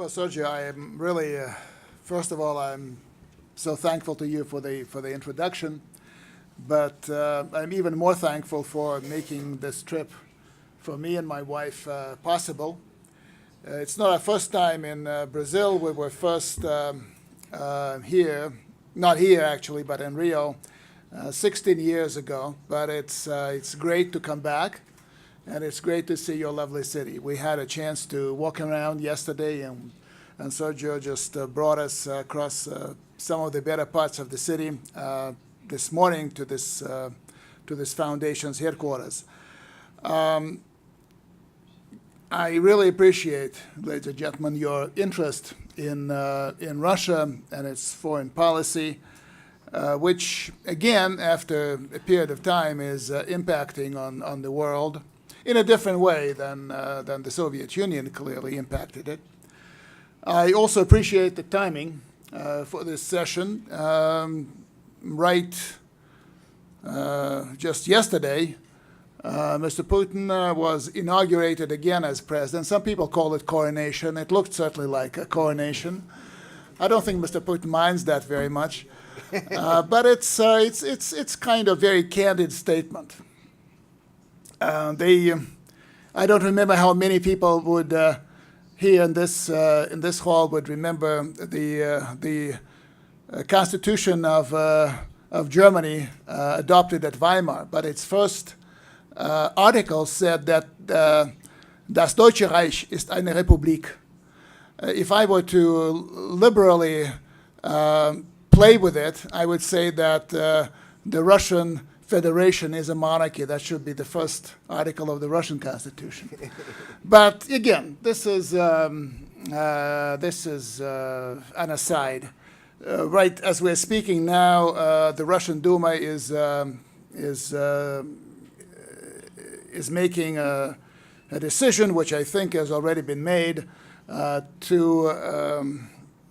Well, Sergio, I am really, first of all, I'm so thankful to you for the introduction, but I'm even more thankful for making this trip for me and my wife possible. It's not our first time in Brazil. We were first here, not here actually, but in Rio, 16 years ago. But it's great to come back, and it's great to see your lovely city. We had a chance to walk around yesterday, and Sergio just brought us across some of the better parts of the city this morning to this foundation's headquarters. I really appreciate, ladies and gentlemen, your interest in Russia and its foreign policy, which, again, after a period of time, is impacting on the world in a different way than the Soviet Union clearly impacted it. I also appreciate the timing for this session. Just yesterday, Mr. Putin was inaugurated again as president. Some people call it coronation. It looked certainly like a coronation. I don't think Mr. Putin minds that very much, but it's kind of very candid statement. I don't remember how many people would here in this hall would remember the Constitution of Germany adopted at Weimar, but its first article said that das Deutsche Reich ist eine Republik. If I were to liberally play with it, I would say that the Russian Federation is a monarchy. That should be the first article of the Russian Constitution. But again, this is an aside. Right as we're speaking now, the Russian Duma is making a decision, which I think has already been made, to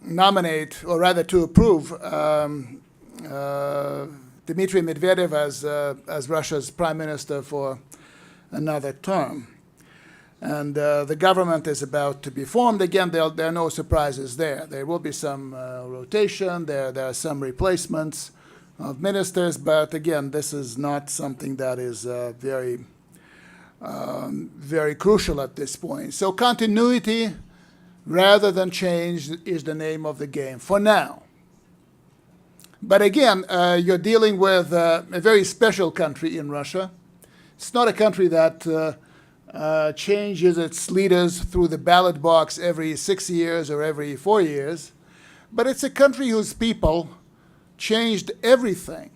nominate, or rather to approve, Dmitri Medvedev as Russia's prime minister for another term. And the government is about to be formed. Again, there are no surprises there. There will be some rotation. There are some replacements of ministers. But again, this is not something that is very crucial at this point. So continuity rather than change is the name of the game for now. But again, you're dealing with a very special country in Russia. It's not a country that changes its leaders through the ballot box every 6 years or every 4 years, but it's a country whose people changed everything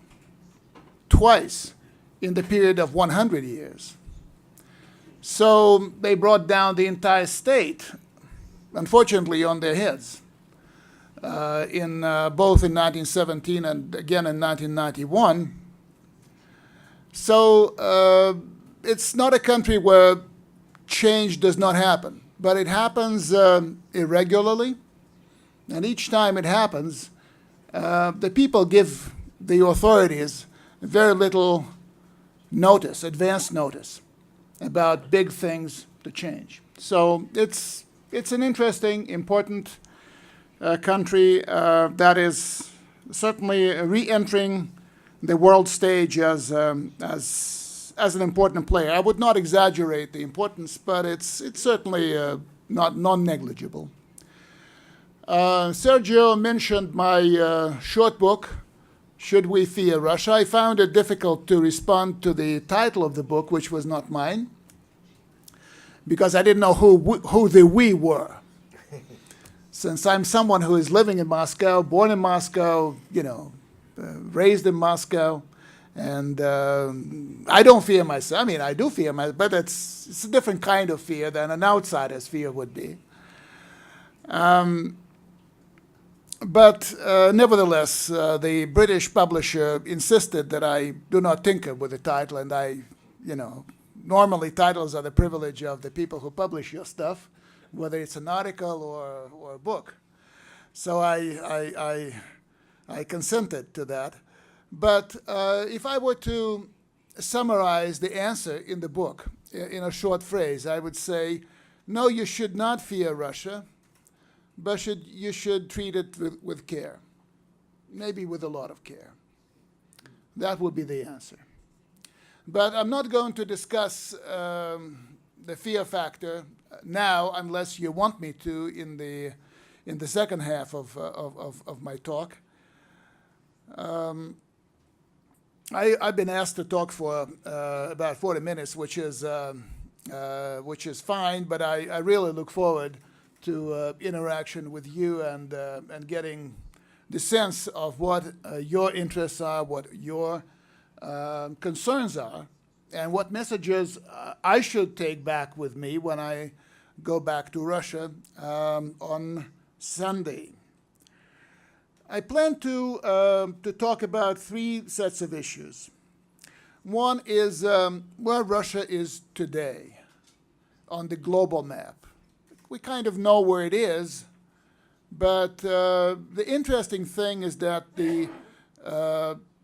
twice in the period of 100 years. So they brought down the entire state, unfortunately, on their heads, both in 1917 and again in 1991. So it's not a country where change does not happen, but it happens irregularly, and each time it happens, the people give the authorities very little notice, advance notice, about big things to change. So it's an interesting, important country that is certainly re-entering the world stage as an important player. I would not exaggerate the importance, but it's certainly not non-negligible. Sergio mentioned my short book, Should We Fear Russia? I found it difficult to respond to the title of the book, which was not mine, because I didn't know who the we were. Since I'm someone who is living in Moscow, born in Moscow, raised in Moscow, and I don't fear myself. I mean, I do fear myself, but it's a different kind of fear than an outsider's fear would be. But nevertheless, the British publisher insisted that I do not tinker with the title, and normally titles are the privilege of the people who publish your stuff, whether it's an article or a book. So I consented to that. But if I were to summarize the answer in the book in a short phrase, I would say, no, you should not fear Russia. but you should treat it with care, maybe with a lot of care. That would be the answer. But I'm not going to discuss the fear factor now, unless you want me to in the second half of my talk. I've been asked to talk for about 40 minutes, which is fine, but I really look forward to interaction with you and getting the sense of what your interests are, what your concerns are, and what messages I should take back with me when I go back to Russia on Sunday. I plan to talk about three sets of issues. One is where Russia is today on the global map. We kind of know where it is, but the interesting thing is that the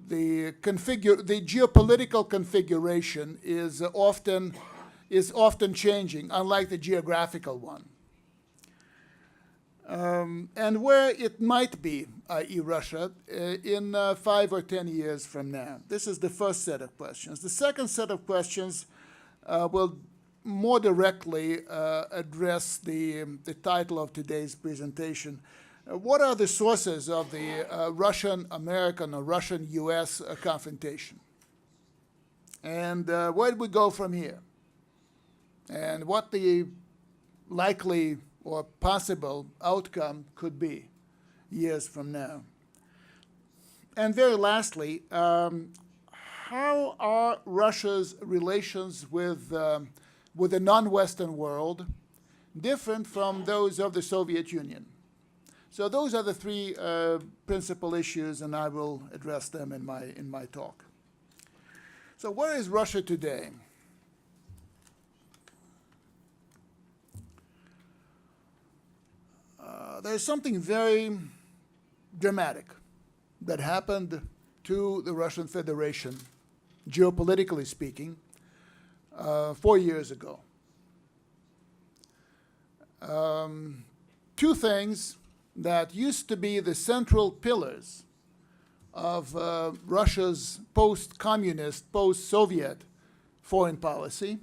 geopolitical configuration is often changing, unlike the geographical one. And where it might be, i.e. Russia, in 5 or 10 years from now. This is the first set of questions. The second set of questions will more directly address the title of today's presentation. What are the sources of the Russian-American or Russian-US confrontation? And where do we go from here? And what the likely or possible outcome could be years from now. And very lastly, how are Russia's relations with the non-Western world different from those of the Soviet Union? So those are the three principal issues, and I will address them in my talk. So where is Russia today? There's something very dramatic that happened to the Russian Federation, geopolitically speaking, 4 years ago. Two things that used to be the central pillars of Russia's post-communist, post-Soviet foreign policy,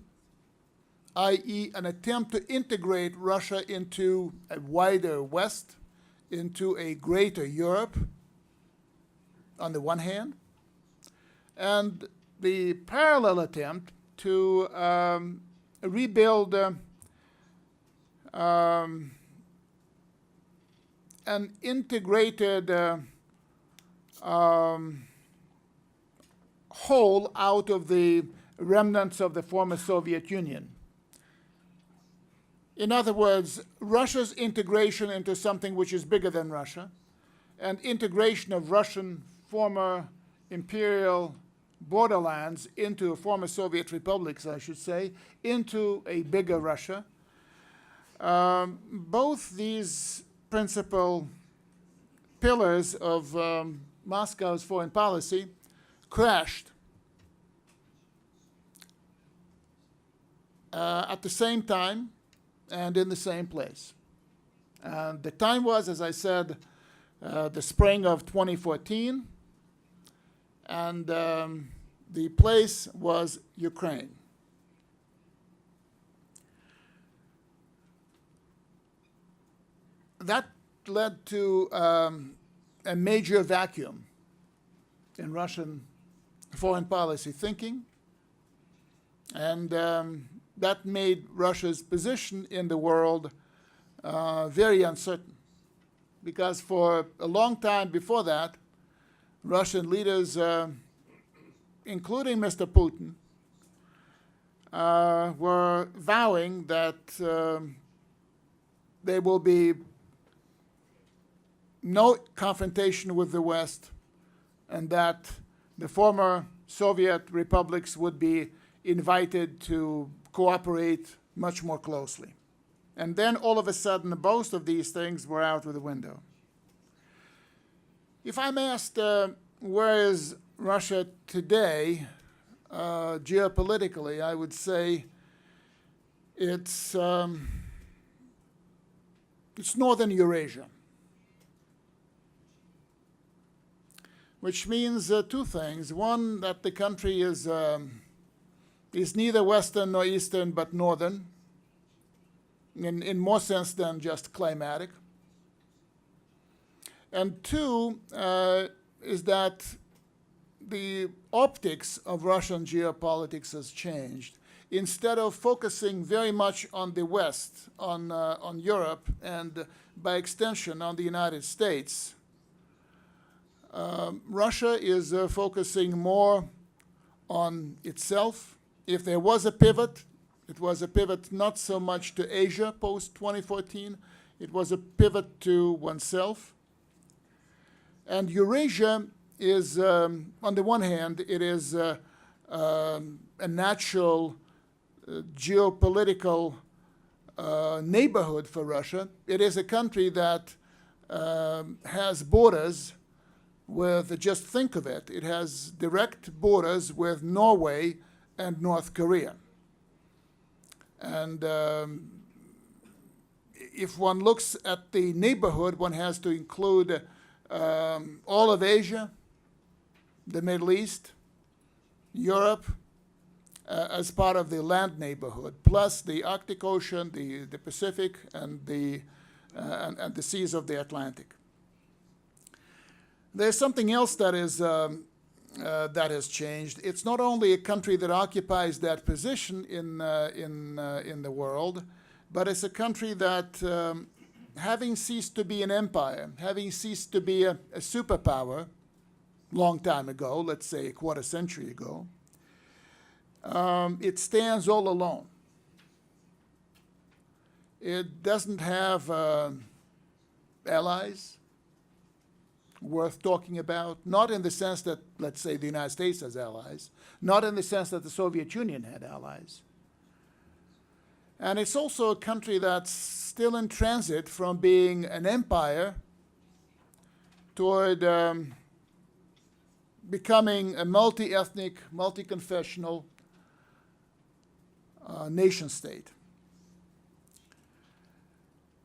i.e. an attempt to integrate Russia into a wider West, into a greater Europe, on the one hand, and the parallel attempt to rebuild an integrated whole out of the remnants of the former Soviet Union. In other words, Russia's integration into something which is bigger than Russia, and integration of Russian former imperial borderlands into former Soviet republics, I should say, into a bigger Russia. Both these principal pillars of Moscow's foreign policy crashed at the same time and in the same place. The time was, as I said, the spring of 2014, and the place was Ukraine. That led to a major vacuum in Russian foreign policy thinking, and that made Russia's position in the world very uncertain, because for a long time before that, Russian leaders, including Mr. Putin, were vowing that there will be no confrontation with the West, and that the former Soviet republics would be invited to cooperate much more closely. And then all of a sudden, both of these things were out of the window. If I'm asked where is Russia today geopolitically, I would say it's It's northern Eurasia, which means two things. One, that the country is neither western nor eastern, but northern, in more sense than just climatic. And two, is that the optics of Russian geopolitics has changed. Instead of focusing very much on the West, on Europe, and by extension on the United States, Russia is focusing more on itself. If there was a pivot, it was a pivot not so much to Asia post-2014, it was a pivot to oneself. And Eurasia is, on the one hand, it is a natural geopolitical neighborhood for Russia. It is a country that has borders with, just think of it, it has direct borders with Norway and North Korea. And if one looks at the neighborhood, one has to include all of Asia, the Middle East, Europe, as part of the land neighborhood, plus the Arctic Ocean, the Pacific, and the seas of the Atlantic. There's something else that has changed. It's not only a country that occupies that position in the world, but it's a country that, having ceased to be an empire, having ceased to be a superpower, long time ago, let's say a quarter century ago, it stands all alone. It doesn't have allies worth talking about, not in the sense that, let's say, the United States has allies, not in the sense that the Soviet Union had allies. And it's also a country that's still in transit from being an empire toward becoming a multi-ethnic, multi-confessional nation state.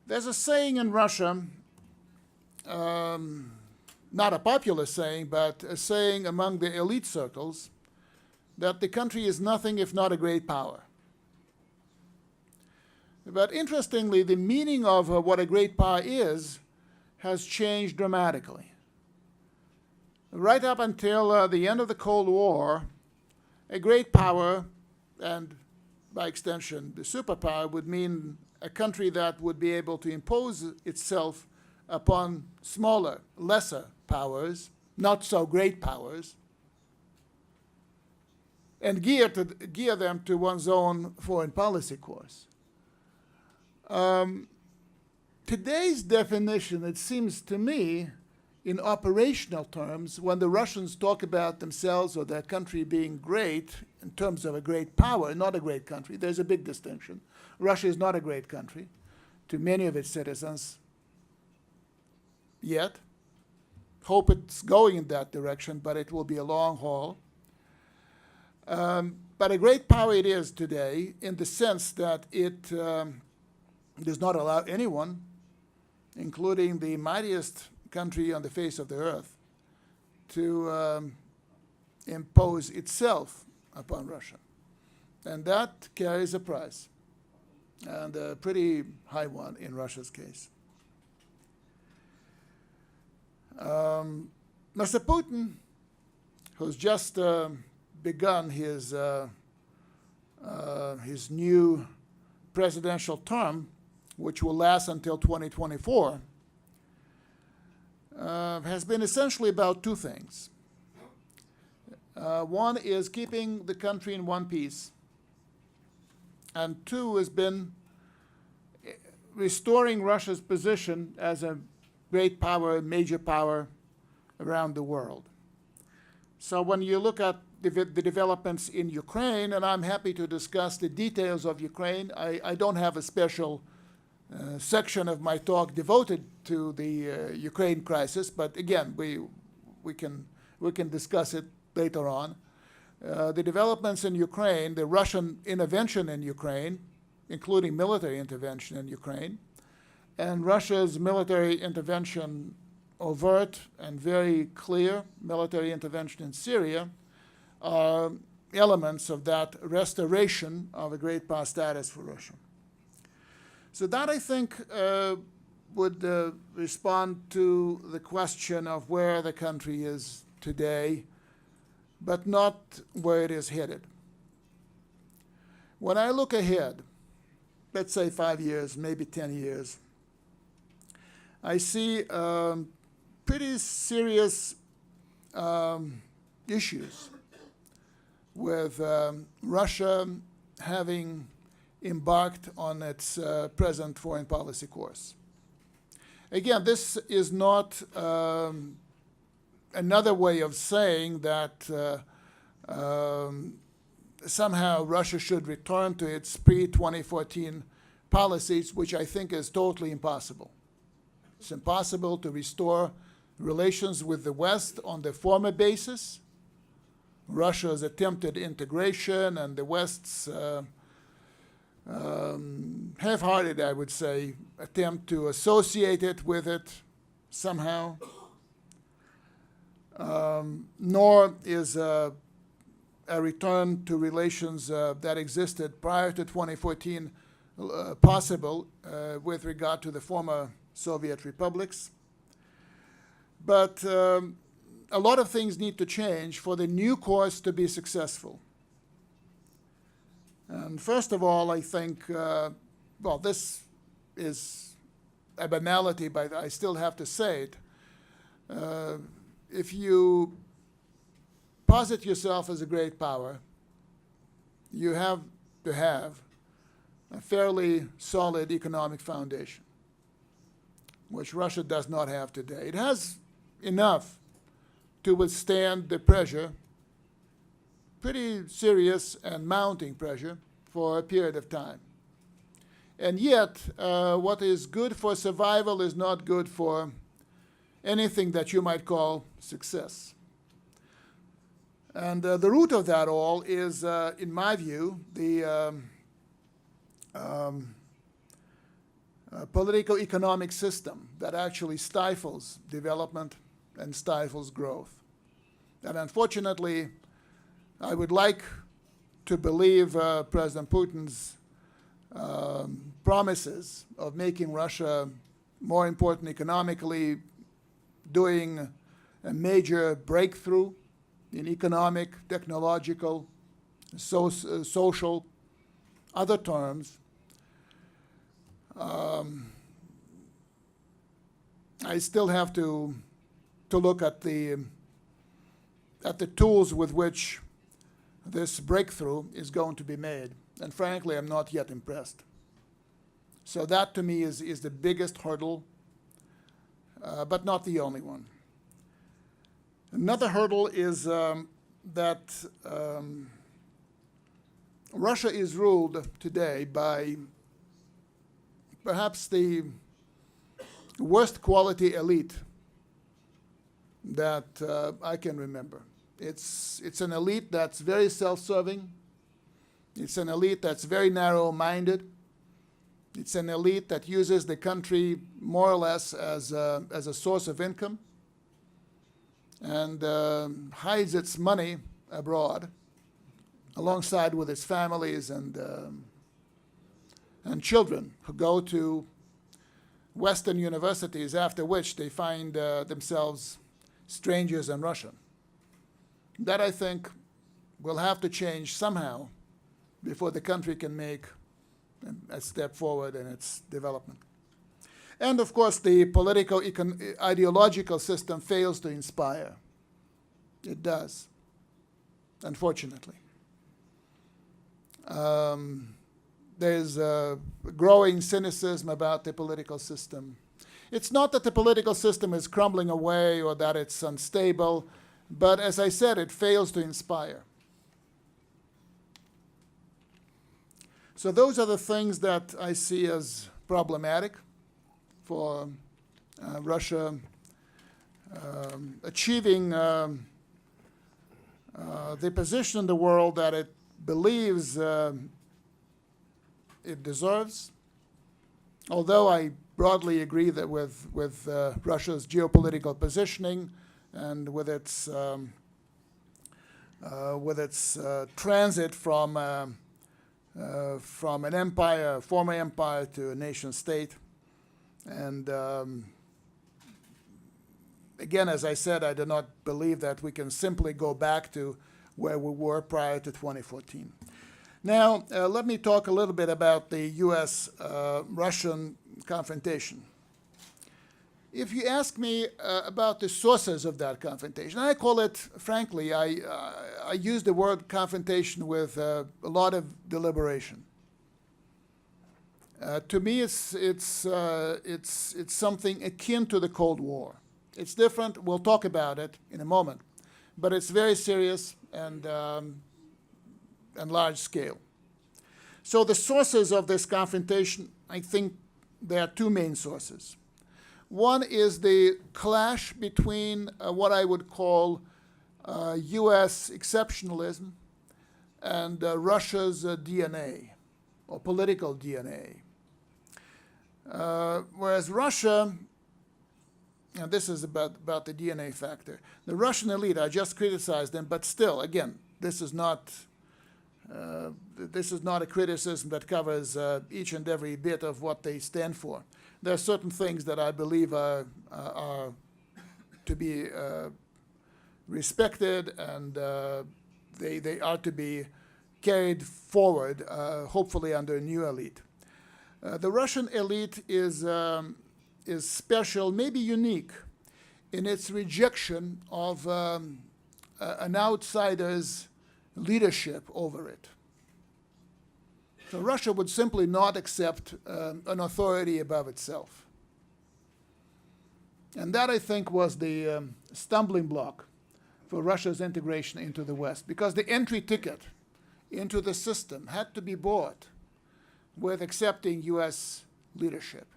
There's a saying in Russia, not a popular saying, but a saying among the elite circles, that the country is nothing if not a great power. But interestingly, the meaning of what a great power is has changed dramatically. Right up until the end of the Cold War, a great power, and by extension the superpower, would mean a country that would be able to impose itself upon smaller, lesser powers, not so great powers, and gear them to one's own foreign policy course. Today's definition, it seems to me, in operational terms, when the Russians talk about themselves or their country being great in terms of a great power, not a great country, there's a big distinction. Russia is not a great country to many of its citizens yet. Hope it's going in that direction, but it will be a long haul. But a great power it is today in the sense that it does not allow anyone, including the mightiest country on the face of the earth, to impose itself upon Russia. And that carries a price, and a pretty high one in Russia's case. Mr. Putin, who's just begun his new presidential term, which will last until 2024, has been essentially about two things. One is keeping the country in one piece, and two has been restoring Russia's position as a great power, major power around the world. So when you look at the developments in Ukraine, and I'm happy to discuss the details of Ukraine, I don't have a special section of my talk devoted to the Ukraine crisis, but again, we can discuss it later on. The developments in Ukraine, the Russian intervention in Ukraine, including military intervention in Ukraine, And Russia's military intervention, overt and very clear military intervention in Syria, are elements of that restoration of a great power status for Russia. So that, I think, would respond to the question of where the country is today, but not where it is headed. When I look ahead, let's say 5 years, maybe 10 years, I see pretty serious issues with Russia having embarked on its present foreign policy course. Again, this is not another way of saying that somehow Russia should return to its pre-2014 policies, which I think is totally impossible. It's impossible to restore relations with the West on the former basis. Russia's attempted integration and the West's half-hearted, I would say, attempt to associate it with it somehow. Nor is a return to relations that existed prior to 2014 possible with regard to the former Soviet republics. But a lot of things need to change for the new course to be successful. And first of all, I think, well, this is a banality, but I still have to say it. If you posit yourself as a great power, you have to have a fairly solid economic foundation, which Russia does not have today. It has enough to withstand the pressure, pretty serious and mounting pressure, for a period of time. And yet, what is good for survival is not good for anything that you might call success. And the root of that all is, in my view, the political economic system that actually stifles development and stifles growth. And unfortunately, I would like to believe President Putin's promises of making Russia more important economically, doing a major breakthrough in economic, technological, social, other terms. I still have to look at the tools with which this breakthrough is going to be made. And frankly, I'm not yet impressed. So that to me is the biggest hurdle, but not the only one. Another hurdle is that Russia is ruled today by perhaps the worst quality elite that I can remember. It's an elite that's very self-serving. It's an elite that's very narrow-minded. It's an elite that uses the country more or less as a source of income and hides its money abroad alongside with its families and children who go to Western universities, after which they find themselves strangers in Russia. That, I think, will have to change somehow before the country can make a step forward in its development. And, of course, the political, ideological system fails to inspire. It does, unfortunately. There's a growing cynicism about the political system. It's not that the political system is crumbling away or that it's unstable, but as I said, it fails to inspire. So those are the things that I see as problematic for Russia achieving the position in the world that it believes it deserves although I broadly agree that with Russia's geopolitical positioning and with its transit from an empire, former empire, to a nation state, and again, as I said, I do not believe that we can simply go back to where we were prior to 2014. Now, let me talk a little bit about the US-Russian confrontation. If you ask me about the sources of that confrontation, I call it, frankly, I use the word confrontation with a lot of deliberation. To me, it's something akin to the Cold War. It's different. We'll talk about it in a moment, but it's very serious and large scale. So the sources of this confrontation, I think there are two main sources. One is the clash between what I would call US exceptionalism and Russia's DNA, or political DNA. Whereas Russia, and this is about the DNA factor, the Russian elite, I just criticized them, but still, again, this is not a criticism that covers each and every bit of what they stand for. There are certain things that I believe are to be respected, and they are to be carried forward, hopefully under a new elite. The Russian elite is special, maybe unique, in its rejection of an outsider's leadership over it. So Russia would simply not accept an authority above itself. And that, I think, was the stumbling block for Russia's integration into the West, because the entry ticket into the system had to be bought with accepting US leadership.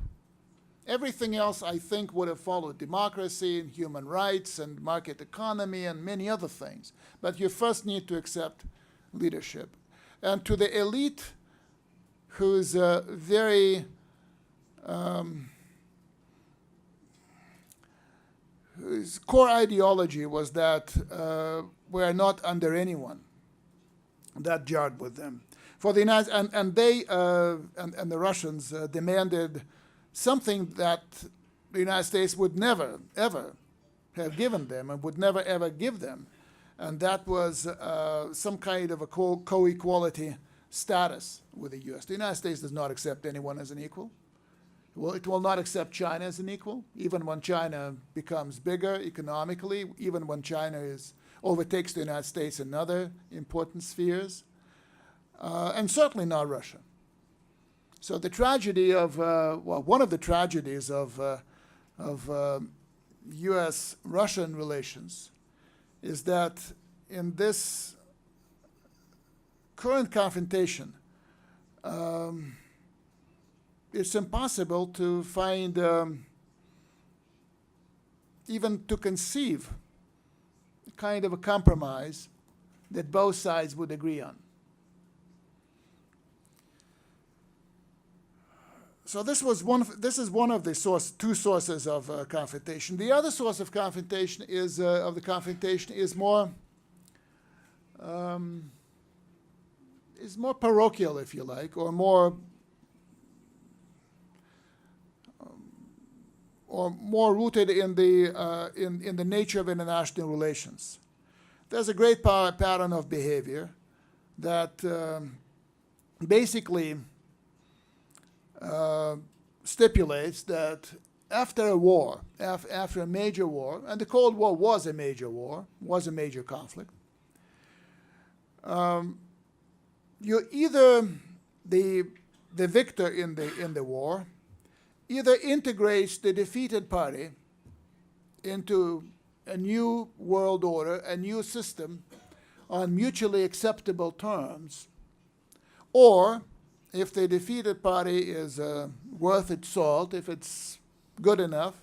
Everything else, I think, would have followed: democracy and human rights and market economy and many other things. But you first need to accept leadership. And to the elite, whose whose core ideology was that we're not under anyone, that jarred with them. For the United and the Russians demanded something that the United States would never, ever have given them and would never, ever give them. And that was some kind of a co-equality status with the U.S. The United States does not accept anyone as an equal. Well, it will not accept China as an equal, even when China becomes bigger economically, even when China overtakes the United States in other important spheres, and certainly not Russia. So the tragedy of, one of the tragedies of U.S.-Russian relations is that in this current confrontation, it's impossible to find, even to conceive, kind of a compromise that both sides would agree on. So this is one of the two sources of confrontation. The other source of confrontation is more parochial, if you like, or more rooted in the nature of international relations. There's a great pattern of behavior that basically stipulates that after a war, after a major war, and the Cold War was a major war, was a major conflict, you're either the victor in the war, either integrates the defeated party into a new world order, a new system on mutually acceptable terms, or if the defeated party is worth its salt, if it's good enough,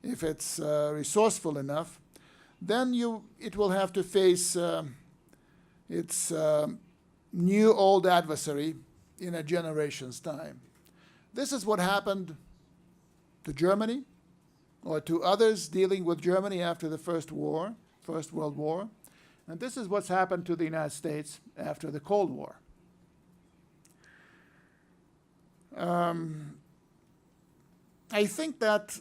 if it's resourceful enough, then it will have to face its new old adversary in a generation's time. This is what happened to Germany, or to others dealing with Germany after the First World War. And this is what's happened to the United States after the Cold War. I think that,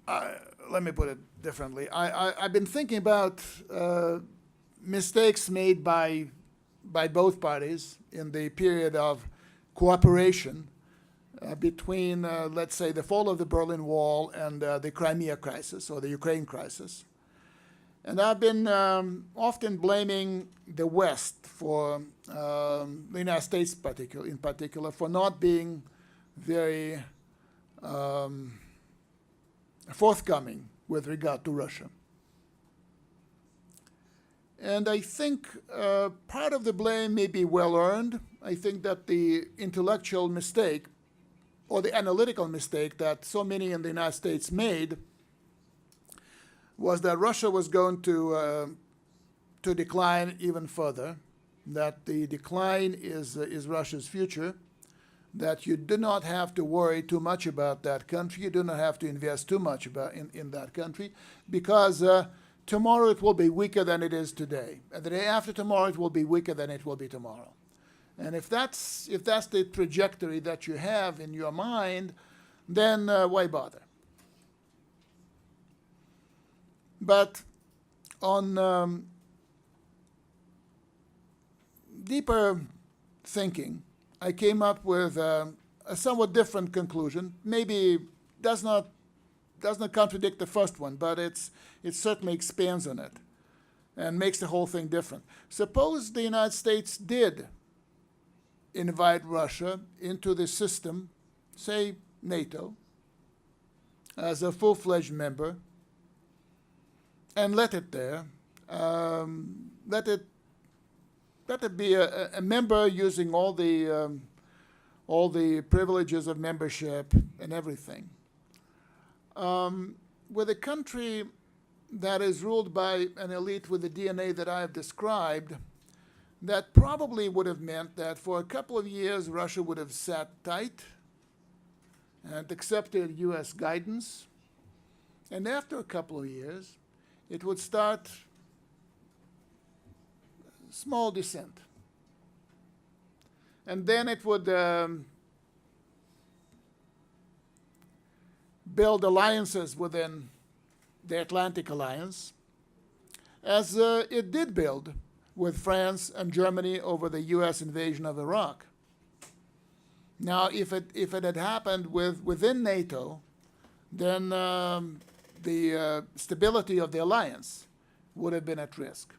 let me put it differently. I've been thinking about mistakes made by both parties in the period of cooperation between, let's say, the fall of the Berlin Wall and the Crimea crisis or the Ukraine crisis. And I've been often blaming the West for, the United States in particular, for not being very forthcoming with regard to Russia. And I think part of the blame may be well-earned. I think that the intellectual mistake or the analytical mistake that so many in the United States made was that Russia was going to decline even further, that the decline is Russia's future, that you do not have to worry too much about that country, you do not have to invest too much in that country, because tomorrow it will be weaker than it is today, and the day after tomorrow it will be weaker than it will be tomorrow. And if that's the trajectory that you have in your mind, then why bother? But on deeper thinking, I came up with a somewhat different conclusion. Maybe does not contradict the first one, but it certainly expands on it and makes the whole thing different. Suppose the United States did invite Russia into the system, say NATO, as a full-fledged member, and let it there. Let it be a member using all the privileges of membership and everything. With a country that is ruled by an elite with the DNA that I have described, that probably would have meant that for a couple of years Russia would have sat tight and accepted US guidance, and after a couple of years it would start small descent. And then it would build alliances within the Atlantic Alliance, as it did build with France and Germany over the US invasion of Iraq. Now, if it had happened within NATO, then the stability of the alliance would have been at risk.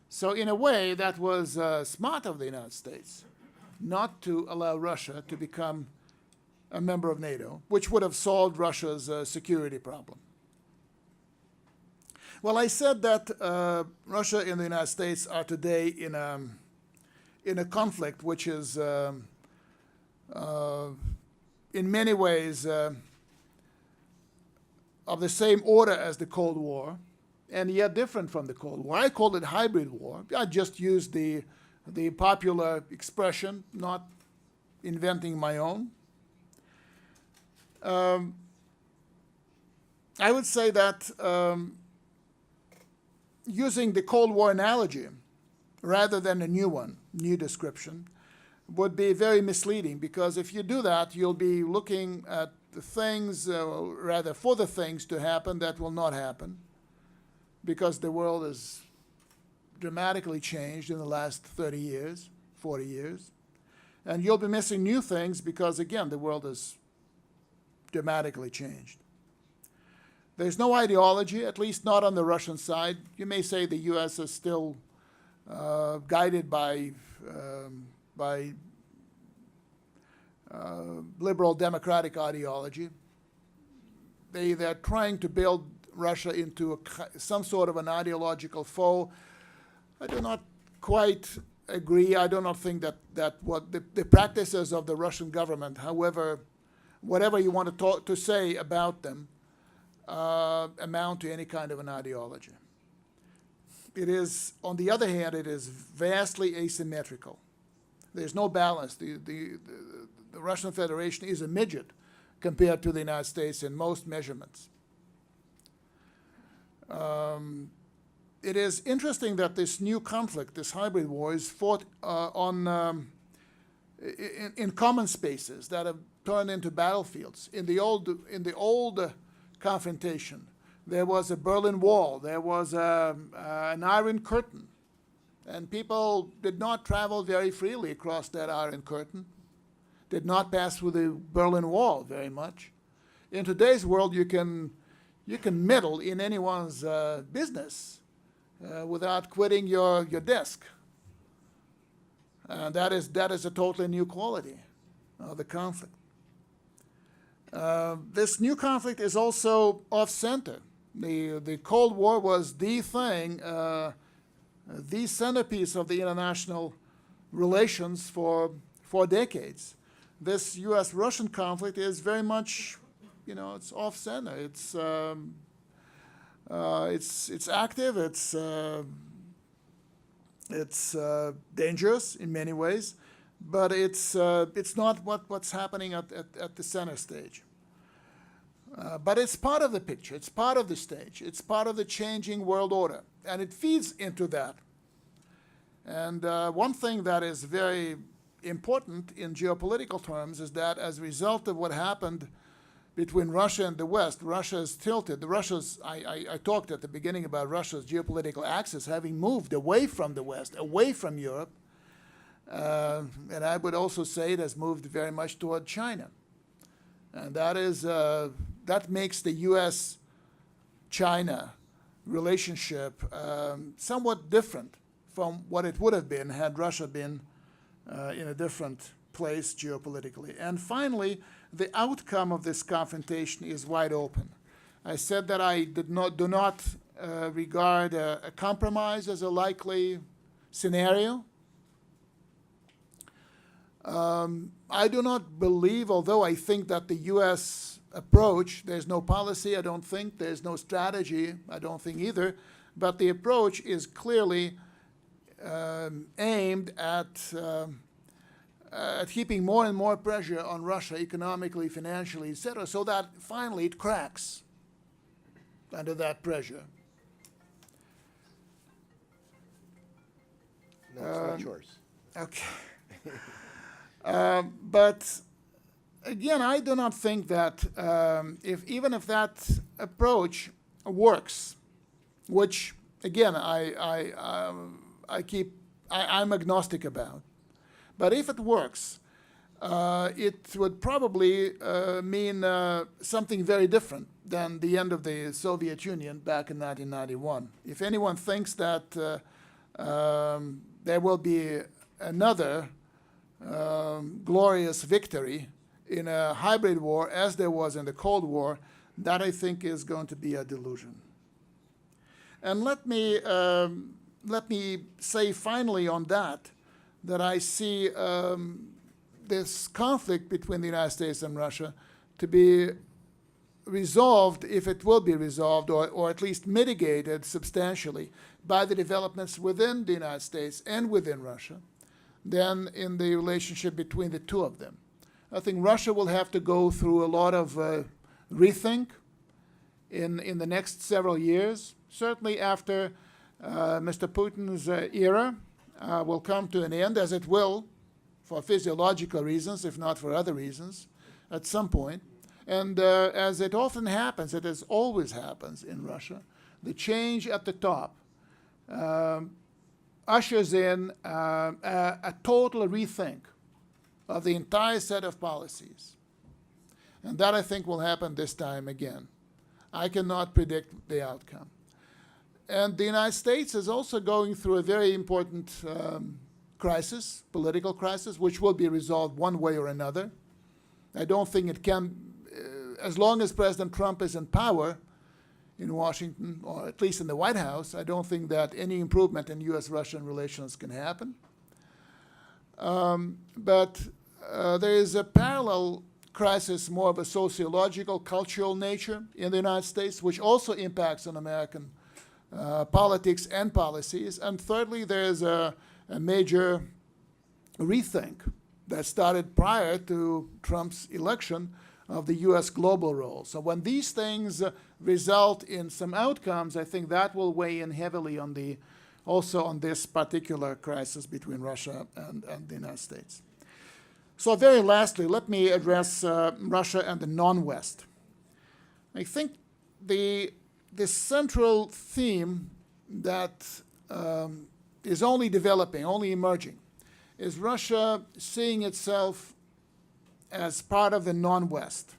So in a way, that was smart of the United States not to allow Russia to become a member of NATO, which would have solved Russia's security problem. Well, I said that Russia and the United States are today in a conflict which is in many ways of the same order as the Cold War, and yet different from the Cold War. I call it hybrid war. I just used the popular expression, not inventing my own. I would say that using the Cold War analogy rather than a new description, would be very misleading, because if you do that, you'll be looking at the things, rather for the things to happen that will not happen, because the world has dramatically changed in the last 30 years, 40 years. And you'll be missing new things because, again, the world has dramatically changed. There's no ideology, at least not on the Russian side. You may say the U.S. is still guided by liberal democratic ideology. They're trying to build Russia into some sort of an ideological foe. I do not quite agree. I do not think that what the practices of the Russian government, however, whatever you want to say about them, amount to any kind of an ideology. It is, on the other hand, it is vastly asymmetrical. There's no balance. The Russian Federation is a midget compared to the United States in most measurements. It is interesting that this new conflict, this hybrid war, is fought in common spaces that have turned into battlefields. In the old confrontation, there was a Berlin Wall, there was an Iron Curtain, and people did not travel very freely across that Iron Curtain, did not pass through the Berlin Wall very much. In today's world, you can meddle in anyone's business without quitting your desk. And that is a totally new quality of the conflict. This new conflict is also off-center. The Cold War was the thing, the centerpiece of the international relations for decades. This US-Russian conflict is very much, it's off-center. It's active. It's dangerous in many ways, but it's not what's happening at the center stage. But it's part of the picture. It's part of the stage. It's part of the changing world order, and it feeds into that. And one thing that is very important in geopolitical terms is that as a result of what happened between Russia and the West, Russia is tilted. I talked at the beginning about Russia's geopolitical axis having moved away from the West, away from Europe. And I would also say it has moved very much toward China. And that makes the U.S.-China relationship somewhat different from what it would have been had Russia been in a different place geopolitically. And finally, the outcome of this confrontation is wide open. I said that I do not regard a compromise as a likely scenario. I do not believe, although I think that the U.S. approach, there's no policy, I don't think, there's no strategy, I don't think either, but the approach is clearly aimed at keeping more and more pressure on Russia economically, financially, etc., so that finally it cracks under that pressure. No, it's not yours. Okay. But again, I do not think that even if that approach works, which again I'm agnostic about, but if it works, it would probably mean something very different than the end of the Soviet Union back in 1991. If anyone thinks that there will be another glorious victory in a hybrid war as there was in the Cold War, that I think is going to be a delusion. And let me say finally on that I see this conflict between the United States and Russia to be resolved, if it will be resolved, or at least mitigated substantially by the developments within the United States and within Russia, than in the relationship between the two of them. I think Russia will have to go through a lot of rethink in the next several years, certainly after Mr. Putin's era will come to an end, as it will, for physiological reasons, if not for other reasons, at some point. And as it often happens, it as always happens in Russia, the change at the top ushers in a total rethink of the entire set of policies. And that, I think, will happen this time again. I cannot predict the outcome. And the United States is also going through a very important crisis, political crisis, which will be resolved one way or another. I don't think it can, as long as President Trump is in power in Washington, or at least in the White House, I don't think that any improvement in U.S.-Russian relations can happen. But there is a parallel crisis, more of a sociological, cultural nature in the United States, which also impacts on American politics and policies. And thirdly, there's a major rethink that started prior to Trump's election of the U.S. global role. So when these things result in some outcomes, I think that will weigh in heavily on also on this particular crisis between Russia and the United States. So very lastly, let me address Russia and the non-West. I think the central theme that is only developing, only emerging, is Russia seeing itself as part of the non-West.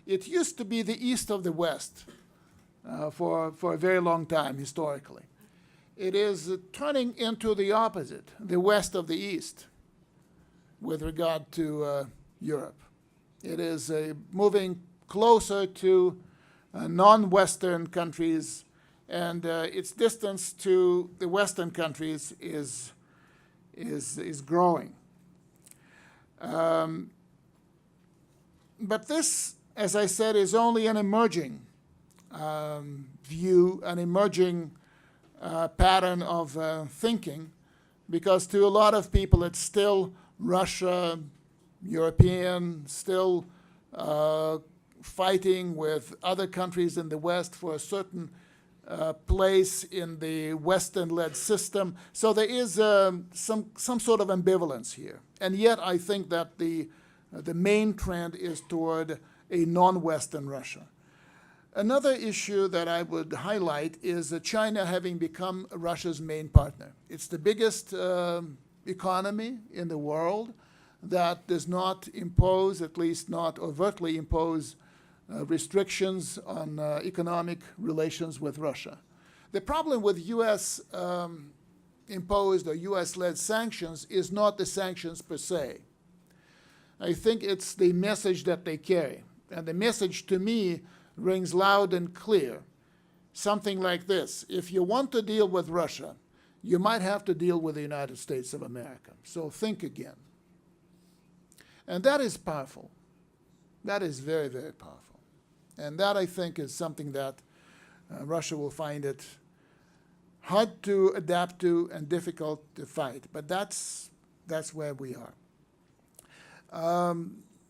It used to be the East of the West for a very long time, historically. It is turning into the opposite, the West of the East, with regard to Europe. It is moving closer to non-Western countries, and its distance to the Western countries is growing. But this, as I said, is only an emerging view, an emerging pattern of thinking, because to a lot of people it's still Russia, European, still fighting with other countries in the West for a certain place in the Western-led system. So there is some sort of ambivalence here. And yet I think that the main trend is toward a non-Western Russia. Another issue that I would highlight is China having become Russia's main partner. It's the biggest economy in the world that does not impose, at least not overtly impose, restrictions on economic relations with Russia. The problem with U.S. Imposed or U.S.-led sanctions is not the sanctions per se. I think it's the message that they carry. And the message to me rings loud and clear. Something like this: if you want to deal with Russia, you might have to deal with the United States of America. So think again. And that is powerful. That is very, very powerful. And that, I think, is something that Russia will find it hard to adapt to and difficult to fight. But that's where we are.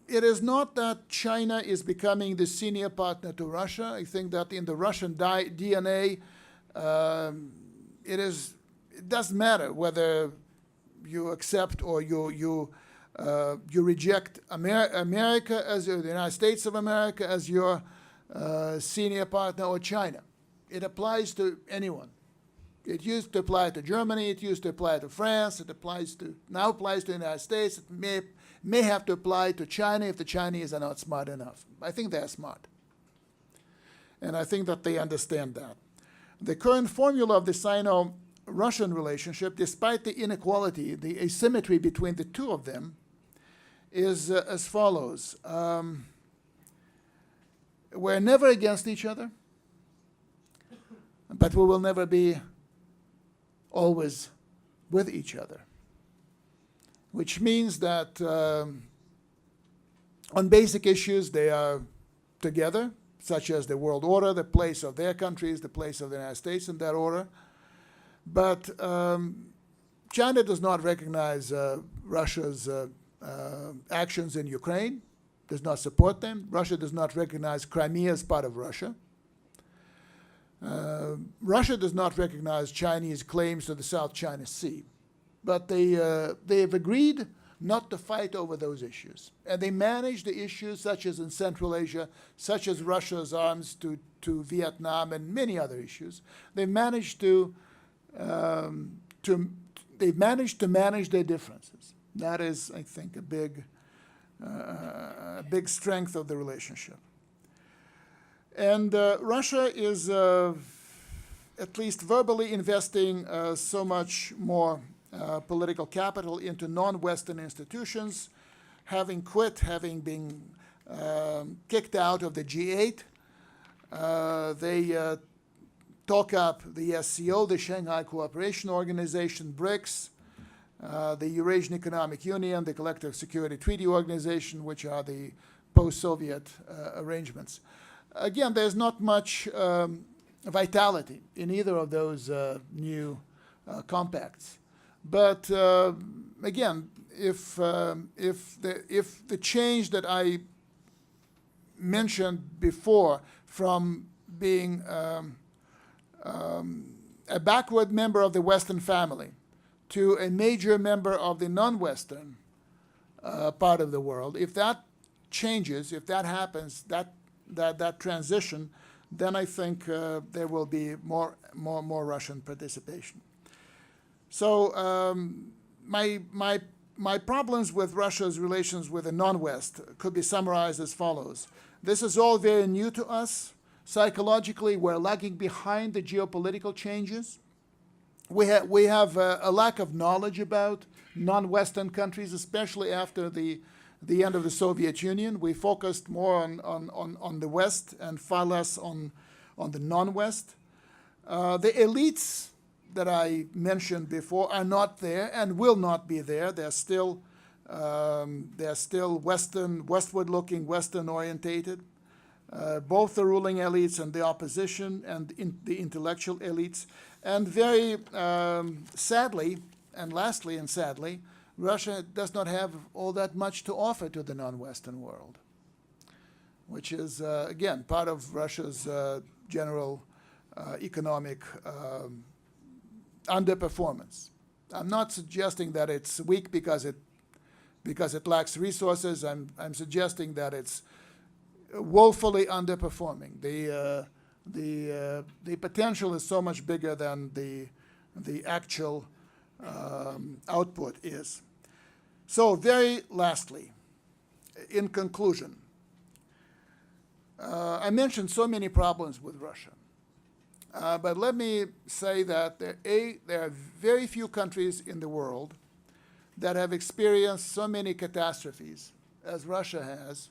It is not that China is becoming the senior partner to Russia. I think that in the Russian DNA, it doesn't matter whether you accept or you reject America as the United States of America as your senior partner, or China. It applies to anyone. It used to apply to Germany. It used to apply to France. It now applies to the United States. It may have to apply to China if the Chinese are not smart enough. I think they're smart. And I think that they understand that. The current formula of the Sino-Russian relationship, despite the inequality, the asymmetry between the two of them, is as follows. We're never against each other, but we will never be always with each other. Which means that on basic issues they are together, such as the world order, the place of their countries, the place of the United States in that order. But China does not recognize Russia's actions in Ukraine, does not support them. Russia does not recognize Crimea as part of Russia. Russia does not recognize Chinese claims to the South China Sea. But they have agreed not to fight over those issues. And they manage the issues such as in Central Asia, such as Russia's arms to Vietnam and many other issues. They've managed to manage their differences. That is, I think, a big strength of the relationship. And Russia is at least verbally investing so much more political capital into non-Western institutions, having been kicked out of the G8. They talk up the SCO, the Shanghai Cooperation Organization, BRICS, the Eurasian Economic Union, the Collective Security Treaty Organization, which are the post-Soviet arrangements. Again, there's not much vitality in either of those new compacts. But again, if the change that I mentioned before from being a backward member of the Western family to a major member of the non-Western part of the world, if that changes, if that happens, that transition, then I think there will be more Russian participation. So my problems with Russia's relations with the non-West could be summarized as follows. This is all very new to us. Psychologically, we're lagging behind the geopolitical changes. We have a lack of knowledge about non-Western countries, especially after the end of the Soviet Union. We focused more on the West and far less on the non-West. The elites that I mentioned before are not there and will not be there. They're still westward-looking, Western-orientated. Both the ruling elites and the opposition and the intellectual elites. And very sadly, and lastly and sadly, Russia does not have all that much to offer to the non-Western world, which is, again, part of Russia's general economic underperformance. I'm not suggesting that it's weak because it lacks resources. I'm suggesting that it's woefully underperforming. The potential is so much bigger than the actual output is. So very lastly, in conclusion, I mentioned so many problems with Russia. But let me say that there are very few countries in the world that have experienced so many catastrophes as Russia has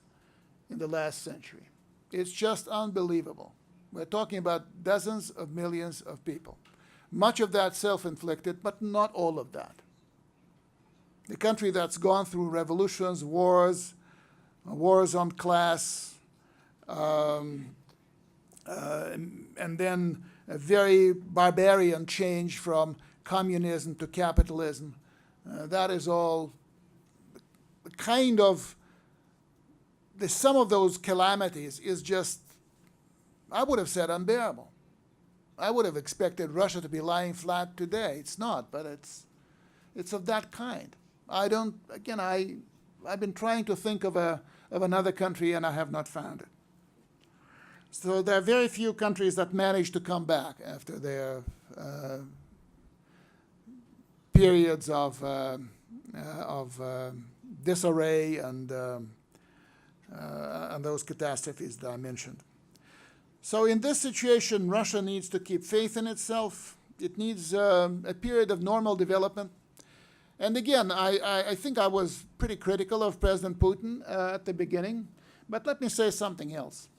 in the last century. It's just unbelievable. We're talking about dozens of millions of people. Much of that self-inflicted, but not all of that. The country that's gone through revolutions, wars on class, and then a very barbarian change from communism to capitalism. That is all kind of, the sum of those calamities is just, I would have said, unbearable. I would have expected Russia to be lying flat today. It's not, but it's of that kind. I've been trying to think of another country, and I have not found it. So there are very few countries that manage to come back after their periods of disarray and those catastrophes that I mentioned. So in this situation, Russia needs to keep faith in itself. It needs a period of normal development. And again, I think I was pretty critical of President Putin at the beginning, but let me say something else.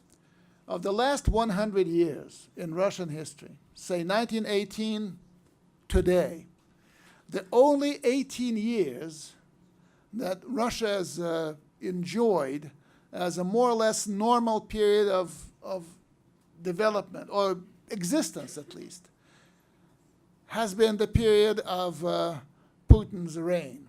Of the last 100 years in Russian history, say 1918 today, the only 18 years that Russia has enjoyed as a more or less normal period of development, or existence at least, has been the period of Putin's reign.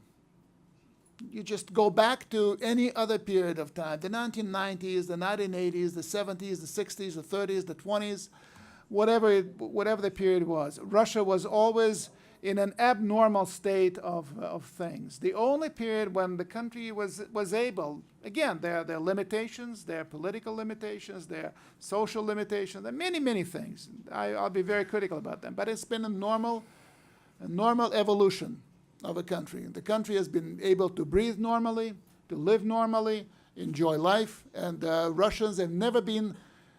You just go back to any other period of time, the 1990s, the 1980s, the 70s, the 60s, the 30s, the 20s, whatever the period was. Russia was always in an abnormal state of things. The only period when the country was able, again, there are limitations, there are political limitations, there are social limitations, there are many, many things. I'll be very critical about them, but it's been a normal evolution of a country. The country has been able to breathe normally, to live normally, enjoy life, and Russians have never been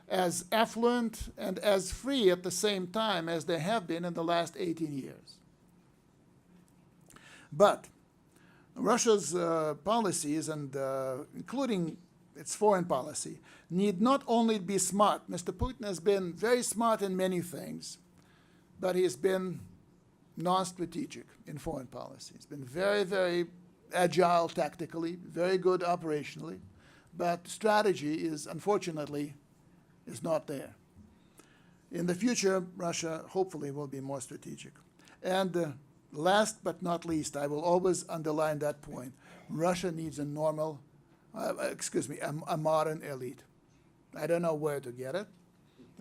as affluent and as free at the same time as they have been in the last 18 years. But Russia's policies, and including its foreign policy, need not only be smart. Mr. Putin has been very smart in many things, but he has been non-strategic in foreign policy. He's been very, very agile tactically, very good operationally, but strategy is, unfortunately, is not there. In the future, Russia hopefully will be more strategic. And last but not least, I will always underline that point. Russia needs a normal, a modern elite. I don't know where to get it.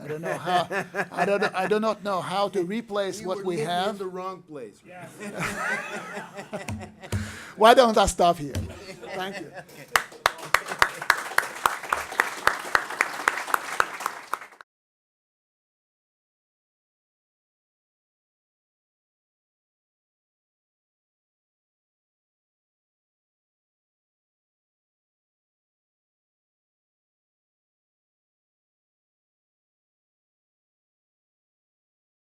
I don't know how. I do not know how to replace what we have. In the wrong place. Why don't I stop here? Thank you.